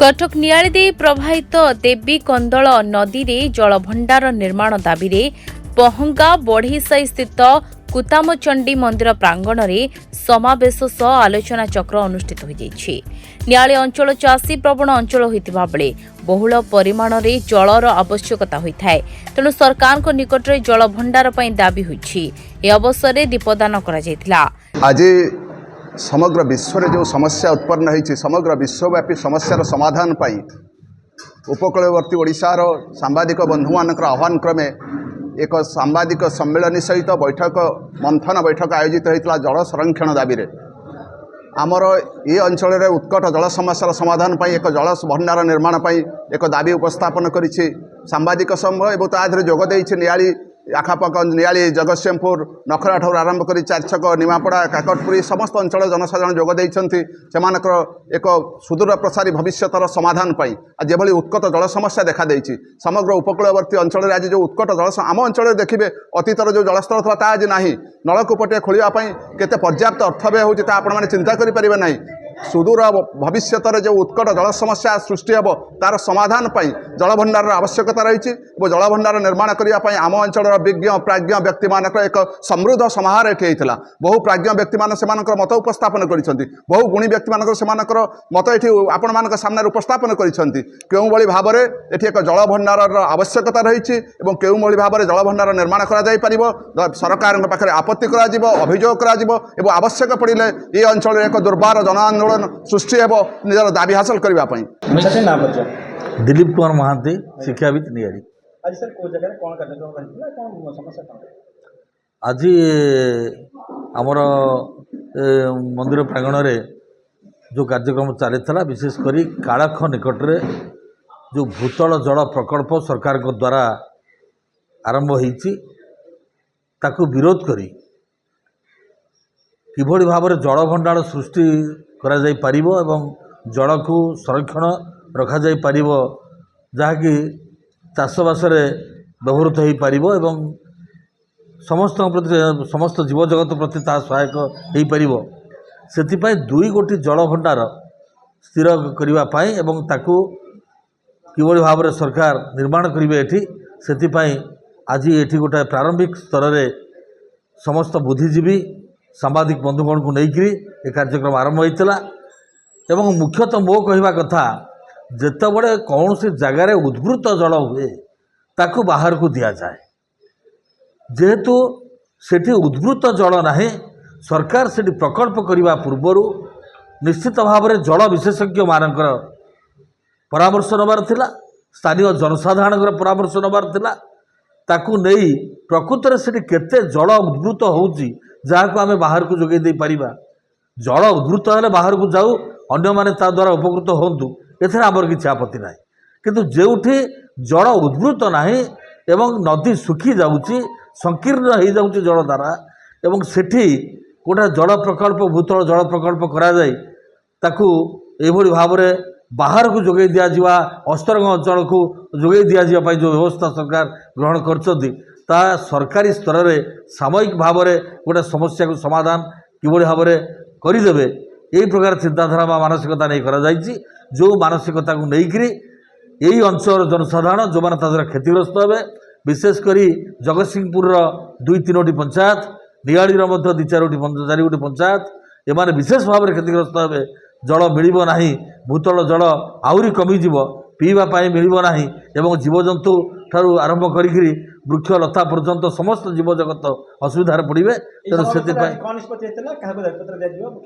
कटक नियाळीदे प्रवाहित देवी कंदल नदी रे जलभंडार निर्माण दाबी रे पहंगा बढ़ीसाई स्थित कुतामचंडी मंदिर प्रांगण में समावेश सह आलोचना चक्र अनुष्ठित हो जाइछि। नियाळी अंचल चाषी प्रवण अंचल होइतिबा बेले बहुल परिमाण रे जलर आवश्यकता होइथाय, तेणु सरकार निकट में जलभंडार पई दाबी होइछि। ए अवसर में दीपदान करा जायतिला। आज समग्र विश्व में जो समस्या उत्पन्न होती समग्र विश्वव्यापी समस्यार समाधान पाई उपकूलवर्ती ओडिशार सांबादिक बंधु मान आह्वान क्रमे एक सांबादिक सम्मेलन सहित बैठक मंथन बैठक आयोजित होता जल संरक्षण दाबी रे आमर ये अंचल में उत्कट जल समस्यार समाधान पाई एक जल भंडार निर्माण पाई एक दाबी उपस्थापन करिछि। सांबादिक समूह एवं तादरे जोग देइछि नियाळी आखापाख नियाळी जगतसिंहपुर नखरा ठार आरंभ कर चारछक निमापड़ा काकटपुरी समस्त अंचल जनसाधारण जोग देइछन्ति सेमानकर एक सुदूर प्रसारी भविष्यतर समाधान पाई जेभली उत्कट जल समस्या देखा देइछि समग्र उपकूलवर्ती अंचल आज जो उत्कट जल आम अंचल देखिए अतीतर जो जलस्तर था आज नाही नलकूपटे खोलिया केते पर्याप्त अर्थ व्यय होछि ता आपण माने चिंता करि परिबे नाही। सुदूर भविष्यतर जो उत्कट जल समस्या सृष्टि हेब तार समाधान पाई जलभंडार आवश्यकता रही जलभंडार निर्माण करने आम अंचल विज्ञ प्राज्ञ व्यक्ति मानक एक समृद्ध समाहार ये होता। बहु प्राज्ञ व्यक्ति मान से मत उपस्थापन कर बहु गुणी व्यक्ति मानक मत ये आपण मान सामने उपस्थापन कर भाव में ये एक जलभंडार आवश्यकता रही क्यों भाव में जलभंडार निर्माण कर सरकार पाखे आपत्ति कर अभियोग कर आवश्यक पड़े ये अंचल एक दुर्बार जन आंदोलन सृष्टि हेब निजर दाबी हासिल करने। दिलीप कुमार महांती शिक्षाविद नियाळी। आज सर को जगह कौन कार्यक्रम रहितला कौन समस्या कौन आज आमर मंदिर प्रांगण रे जो कार्यक्रम चली विशेषकर कालख निकट रे जो भूतल जल प्रकल्प सरकार को द्वारा आरंभ होईछि ताकु विरोध करी किभଳି भाବରେ जल भंडार सृष्टि करा जाई परिबो एवं जल को संरक्षण रखा जाई परिबो जहाँकि चाषबास व्यवहृत हो पारिबो एवं समस्त प्रति समस्त जीव जगत प्रति ता सहायक हो पारिबो। सेथिपाई दुई गोटी जल भंडार स्थिर करिबा पाई एवं ताकू किभଳି भाବରେ सरकार निर्माण करिवे एठी सेथिपाई आज एठी गोटे प्रारंभिक स्तर रे समस्त बुद्धिजीवी सांबादिक बंधुगण को लेकर ये कार्यक्रम आरंभ होता एवं मुख्यतः मो कहवा कथा जितेबले कौन सी जगार उद्भूत जल हुए ताकू बाहर को दि जाए जेहेतु सेठी उद्भूत जल नहीं सरकार से प्रकल्प करने पूर्वर निश्चित भाव में जल विशेषज्ञ मानकर परामर्श नबार थिला स्थानीय जनसाधारण परामर्श नबार थिला ताकू नहीं प्रकृत में सेठी केते जल उद्भूत होउची जहाँ को आम बाहर को जोगे दे पारिबा जल उद्भूत हेले बाहर को जाऊ अन्य माने ता द्वारा उपकृत होंतु एथरे आमर किछि आपत्ति नाही किंतु जेउठी जल उद्भूत नाही एवं नदी सुखी जाउची संकीर्ण हो जाउची जल द्वारा एवं सेठी गोटे जल प्रकल्प भूतल जल प्रकल्प करा जाय ताकू एभली भाव में बाहर को जोगे दिया जिवा अस्तरंग अंचल को जोगे दिया जिवा पाई जो व्यवस्था सरकार ग्रहण करछथि ता सरकारी स्तर रे सामयिक भाव में गोटे समस्या को समाधान किभଳି भाव में करदेवे यही प्रकार चिंताधारा मानसिकता नहीं करा जायछि जो मानसिकता को लेकर यही अंचल जनसाधारण जो मैंने द्वारा क्षतिग्रस्त हे विशेषकर जगतसिंहपुर दुई तीनोटी पंचायत नियाळीर दु चार गोटी पंचायत एमाने विशेष भाव में क्षतिग्रस्त हे जल मिलिबो नाही भूतल जल आहुरी कमिजिव पीवा पाई मिलिबो नाही एवं जीवजंतु ठारू आरंभ करी वृक्ष लता पर्यंत समस्त जीव जगत असुविधार पड़े तेणु से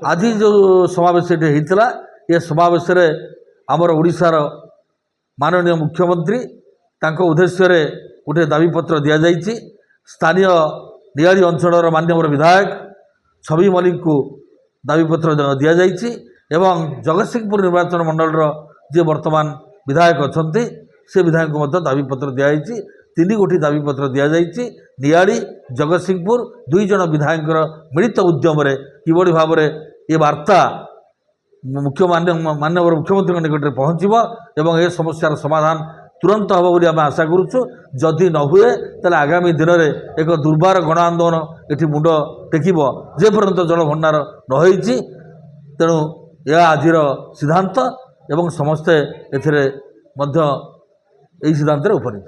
आज जो समावेश होता ये समावेश आमर ओडिशार माननीय मुख्यमंत्री तांको उद्देश्य रे गोटे दाबीपत्र दि जाइए स्थानीय नियाळी अंचल माननीय विधायक छवि मल्लिक को दाबीपत्र दि जाइए एवं जगतसिंहपुर निर्वाचन मंडल जी वर्तमान विधायक अच्छा से विधायक को दाबीपत्र दिखाई तीन गोटी दाबीपत्र दि जाइए नियाळी जगतसिंहपुर दुई जन विधायक मिलित उद्यम किभଳି भाव में ये वार्ता माननीय मुख्यमंत्री निकट में पहुँचब एवं ए समस्यार समाधान तुरंत हम बोली आम आशा करुचु जदि न हुए ताले आगामी दिन में एक दुर्बार गण आंदोलन ये मुंड टेकिब जेपर्यंत जल भंडार न होइछि तेणु यह आज सिद्धांत ଏବଂ ସମସ୍ତେ ଏଥିରେ ମଧ୍ୟ ଏହି ସିଦ୍ଧାନ୍ତରେ ଉପନୀତ।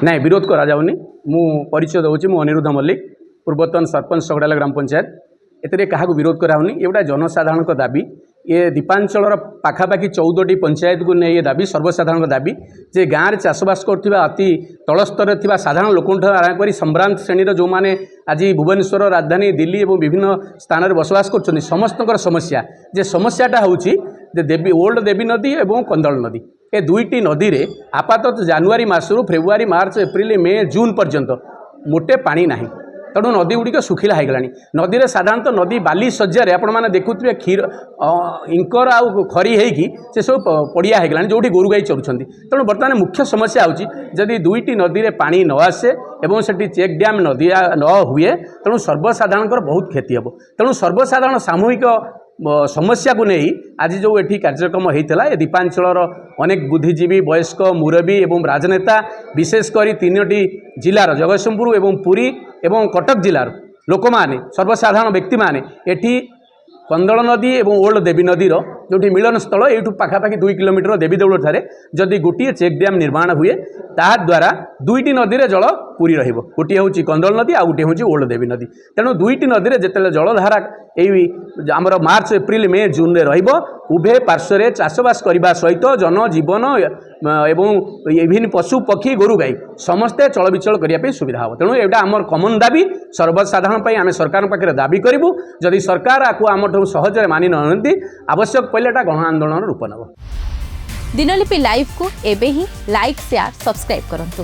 ନାଇଁ ବିରୋଧ କରାଯାଉନି। ମୁଁ ପରିଚୟ ଦେଉଛି, ମୁଁ ଅନିରୁଦ୍ଧ ମଲ୍ଲିକ, ପୂର୍ବତନ ସରପଞ୍ଚ ସଗଡ଼ାଲା ଗ୍ରାମ ପଞ୍ଚାୟତ। ଏଥିରେ କାହାକୁ ବିରୋଧ କରାହେଉନି। ଏଗୁଡ଼ା ଜନସାଧାରଣଙ୍କ ଦାବି। ଏ ଦ୍ୱୀପାଞ୍ଚଳର ପାଖାପାଖି 14ଟି ପଞ୍ଚାୟତକୁ ନେଇ ଏ ଦାବି, ସର୍ବସାଧାରଣଙ୍କ ଦାବି ଯେ ଗାଁରେ ଚାଷବାସ କରୁଥିବା ଅତି ତଳସ୍ତରରେ ଥିବା ସାଧାରଣ ଲୋକଙ୍କଠୁ ଆରମ୍ଭ କରି ସମ୍ଭ୍ରାନ୍ତ ଶ୍ରେଣୀର ଯେଉଁମାନେ ଆଜି ଭୁବନେଶ୍ୱର, ରାଜଧାନୀ ଦିଲ୍ଲୀ ଏବଂ ବିଭିନ୍ନ ସ୍ଥାନରେ ବସବାସ କରୁଛନ୍ତି ସମସ୍ତଙ୍କର ସମସ୍ୟା ଯେ ସମସ୍ୟାଟା ହେଉଛି ଯେ ଓଲ୍ଡ ଦେବୀ ନଦୀ ଏବଂ କନ୍ଦଳ ନଦୀ, ଏ ଦୁଇଟି ନଦୀରେ ଆପାତତଃ ଜାନୁଆରୀ ମାସରୁ ଫେବୃଆରୀ, ମାର୍ଚ୍ଚ, ଏପ୍ରିଲ, ମେ, ଜୁନ୍ ପର୍ଯ୍ୟନ୍ତ ମୋଟେ ପାଣି ନାହିଁ। ତେଣୁ ନଦୀ ଗୁଡ଼ିକ ଶୁଖିଲା ହୋଇଗଲାଣି। ନଦୀରେ ସାଧାରଣତଃ ନଦୀ ବାଲି ଶଯ୍ୟାରେ ଆପଣମାନେ ଦେଖୁଥିବେ ଇଙ୍କର ଆଉ ଖରି ହେଇକି ସେସବୁ ପଡ଼ିଆ ହୋଇଗଲାଣି ଯେଉଁଠି ଗୋରୁ ଗାଈ ଚରୁଛନ୍ତି। ତେଣୁ ବର୍ତ୍ତମାନ ମୁଖ୍ୟ ସମସ୍ୟା ହେଉଛି ଯଦି ଦୁଇଟି ନଦୀରେ ପାଣି ନ ଆସେ ଏବଂ ସେଠି ଚେକ୍ ଡ୍ୟାମ୍ ନଦୀ ନ ହୁଏ ତେଣୁ ସର୍ବସାଧାରଣଙ୍କର ବହୁତ କ୍ଷତି ହେବ। ତେଣୁ ସର୍ବସାଧାରଣ ସାମୂହିକ ସମସ୍ୟାକୁ ନେଇ ଆଜି ଯେଉଁ ଏଠି କାର୍ଯ୍ୟକ୍ରମ ହୋଇଥିଲା ଏ ଦ୍ୱୀପାଞ୍ଚଳର ଅନେକ ବୁଦ୍ଧିଜୀବୀ, ବୟସ୍କ, ମୁରବୀ ଏବଂ ରାଜନେତା ବିଶେଷ କରି 3ଟି ଜିଲ୍ଲାର ଜଗତସିଂହପୁର ଏବଂ ପୁରୀ ଏବଂ କଟକ ଜିଲ୍ଲାର ଲୋକମାନେ ସର୍ବସାଧାରଣ ବ୍ୟକ୍ତିମାନେ ଏଠି କନ୍ଦଳ ନଦୀ ଏବଂ ଓଲ୍ଡ ଦେବୀ ନଦୀର ଯେଉଁଠି ମିଳନସ୍ଥଳ ଏଇଠୁ ପାଖାପାଖି 2 କିଲୋମିଟର ଦେବୀଦେଉଳଠାରେ ଯଦି ଗୋଟିଏ ଚେକ୍ ଡ୍ୟାମ୍ ନିର୍ମାଣ ହୁଏ ତାହାଦ୍ୱାରା ଦୁଇଟି ନଦୀରେ ଜଳ ପୁରୀ ରହିବ। ଗୋଟିଏ ହେଉଛି କନ୍ଦଳ ନଦୀ ଆଉ ଗୋଟିଏ ହେଉଛି ଓଲ୍ଡ ଦେବୀ ନଦୀ। ତେଣୁ ଦୁଇଟି ନଦୀରେ ଯେତେବେଳେ ଜଳଧାରା ଏଇ ଆମର ମାର୍ଚ୍ଚ, ଏପ୍ରିଲ, ମେ, ଜୁନ୍ରେ ରହିବ ଉଭୟ ପାର୍ଶ୍ୱରେ ଚାଷବାସ କରିବା ସହିତ ଜନଜୀବନ ଏବଂ ଇଭିନ୍ ପଶୁ ପକ୍ଷୀ ଗୋରୁ ଗାଈ ସମସ୍ତେ ଚଳବିଚଳ କରିବା ପାଇଁ ସୁବିଧା ହେବ। ତେଣୁ ଏଇଟା ଆମର କମନ୍ ଦାବି, ସର୍ବସାଧାରଣ ପାଇଁ ଆମେ ସରକାରଙ୍କ ପାଖରେ ଦାବି କରିବୁ। ଯଦି ସରକାର ଆକୁ ଆମଠୁ ସହଜରେ ମାନି ନ ନିଅନ୍ତି ଆବଶ୍ୟକ ପଡ଼ିଲେ ଏଟା ଗଣ ଆନ୍ଦୋଳନର ରୂପ ନେବ। ଦିନଲିପି ଲାଇଭକୁ ଏବେ ହିଁ ଲାଇକ୍, ସେୟାର, ସବସ୍କ୍ରାଇବ୍ କରନ୍ତୁ।